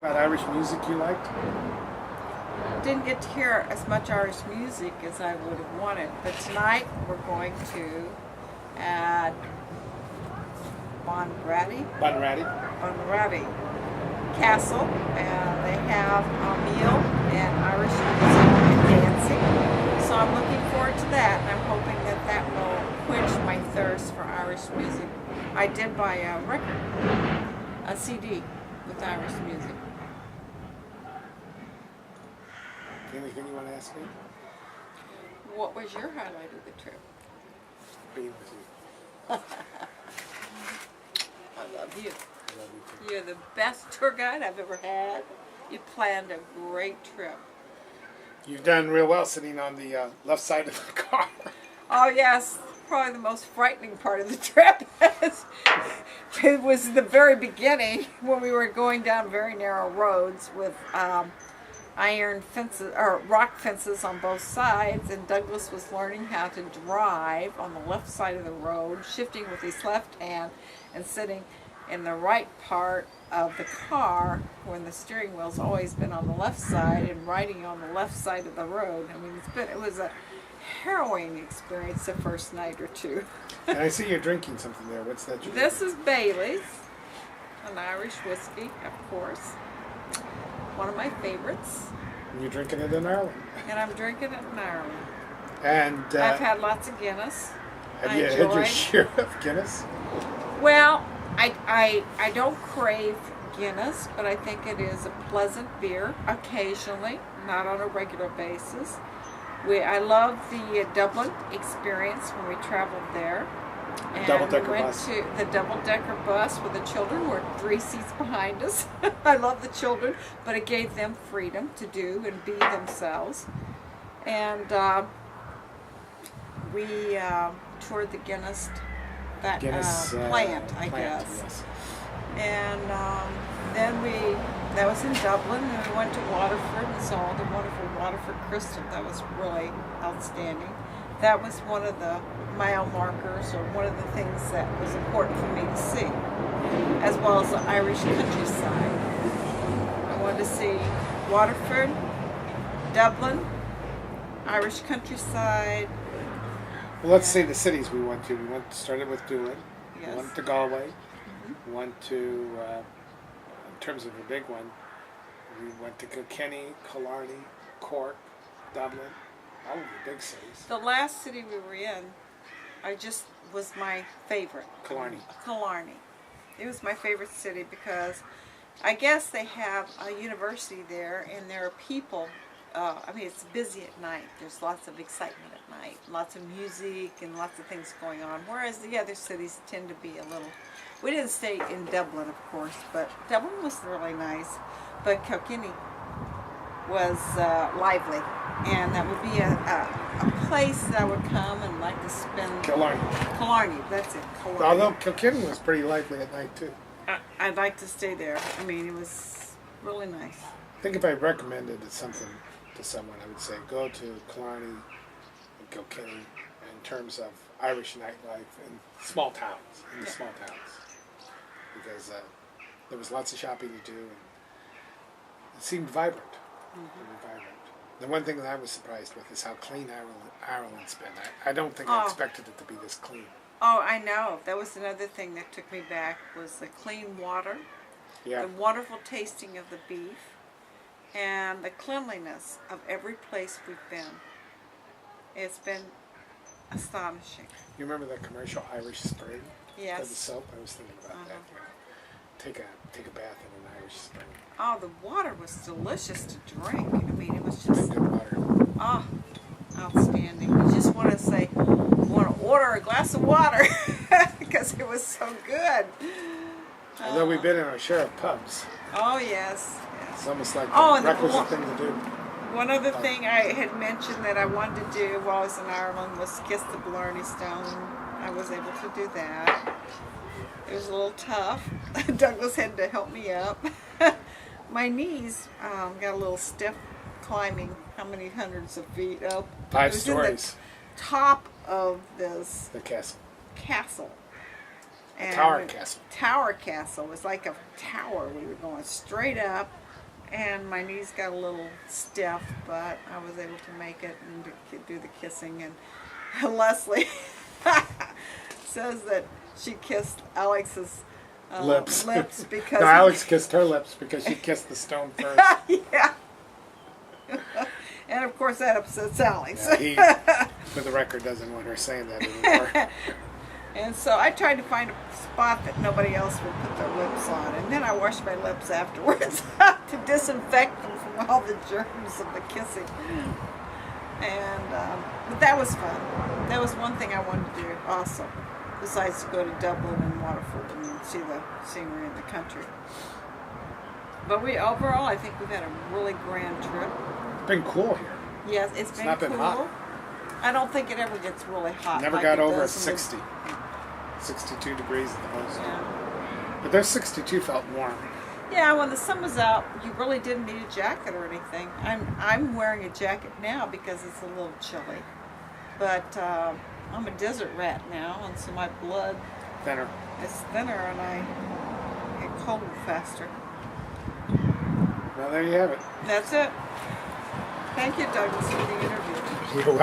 About Irish music you liked? Didn't get to hear as much Irish music as I would have wanted, but tonight we're going to at Bunratty Castle, and they have a meal and Irish music and dancing. So I'm looking forward to that, and I'm hoping that that will quench my thirst for Irish music. I did buy a record, a CD with Irish music. Anything you want to ask me? What was your highlight of the trip? Being with you. I love you. I love you too. You're the best tour guide I've ever had. You planned a great trip. You've done real well sitting on the left side of the car. Oh yes, probably the most frightening part of the trip. It was the very beginning when we were going down very narrow roads with iron fences or rock fences on both sides, and Douglas was learning how to drive on the left side of the road, shifting with his left hand and sitting in the right part of the car when the steering wheel's always been on the left side, and riding on the left side of the road. I mean, it was a harrowing experience the first night or two. And I see you're drinking something there. What's that? This is Bailey's, an Irish whiskey, of course. One of my favorites. You're drinking it in Ireland. And I'm drinking it in Ireland. And I've had lots of Guinness. have you had your share of Guinness? Well, I don't crave Guinness, but I think it is a pleasant beer occasionally, not on a regular basis. I love the Dublin experience when we traveled there. And Double-decker we went bus. to the double-decker bus where the children were 3 seats behind us. I love the children, but it gave them freedom to do and be themselves. And we toured the Guinness plant, I guess. Yes. And then that was in Dublin, and we went to Waterford and saw the wonderful Waterford crystal. That was really outstanding. That was one of the mile markers, or one of the things that was important for me to see, as well as the Irish countryside. I wanted to see Waterford, Dublin, Irish countryside. Well, let's say the cities we went to. Started with Doolin. Yes. We went to Galway. We went to, in terms of a big one, we went to Kilkenny, Killarney, Cork, Dublin. All of the big cities. The last city we were in, was my favorite. Killarney. Killarney. It was my favorite city because I guess they have a university there, and there are people. It's busy at night. There's lots of excitement at night, lots of music and lots of things going on. Whereas the other cities tend to be a little. We didn't stay in Dublin, of course, but Dublin was really nice. But Kilkenny was lively, and that would be a place that I would come and like to spend. Killarney, that's it. Killarney. Although Kilkenny was pretty lively at night too. I'd like to stay there. I mean, it was really nice. I think if I recommended something to someone, I would say go to Killarney and Kilkenny in terms of Irish nightlife in small towns, because there was lots of shopping to do, and it seemed vibrant. The one thing that I was surprised with is how clean Ireland's been. I don't think I expected it to be this clean. Oh, I know. That was another thing that took me back, was the clean water, the wonderful tasting of the beef, and the cleanliness of every place we've been. It's been astonishing. You remember that commercial Irish Spring? Yes. For the soap? I was thinking about that. Take a bath in an Irish spring. Oh, the water was delicious to drink. I mean, it was just Good water. Outstanding. You just want to order a glass of water because it was so good. Although we've been in our share of pubs. Oh yes. It's almost like a and requisite thing to do. One other thing I had mentioned that I wanted to do while I was in Ireland was kiss the Blarney Stone. I was able to do that. It was a little tough. Douglas had to help me up. My knees got a little stiff climbing how many hundreds of feet up. 5 It was stories. in the top of this The castle. castle. And Tower castle. Tower castle. It was like a tower. We were going straight up, and my knees got a little stiff, but I was able to make it and do the kissing. And Leslie says that she kissed Alex's Lips. because No, Alex kissed her lips because she kissed the stone first. yeah. And of course that upsets Alex. Yeah, he, for the record, doesn't want her saying that anymore. And so I tried to find a spot that nobody else would put their lips on, and then I washed my lips afterwards to disinfect them from all the germs of the kissing. And but that was fun. That was one thing I wanted to do also, besides to go to Dublin and Waterford and see the scenery in the country. But overall, I think we've had a really grand trip. It's been cool here. Yes, it's been not cool. been hot. I don't think it ever gets really hot. Never like got it over does in the- 60. 62 degrees at the most. Yeah. But their 62 felt warm. Yeah, when the sun was out, you really didn't need a jacket or anything. I'm wearing a jacket now because it's a little chilly. But I'm a desert rat now, and so my blood Thinner. is thinner, and I get cold faster. Well, there you have it. That's it. Thank you, Douglas, for the interview. You're welcome.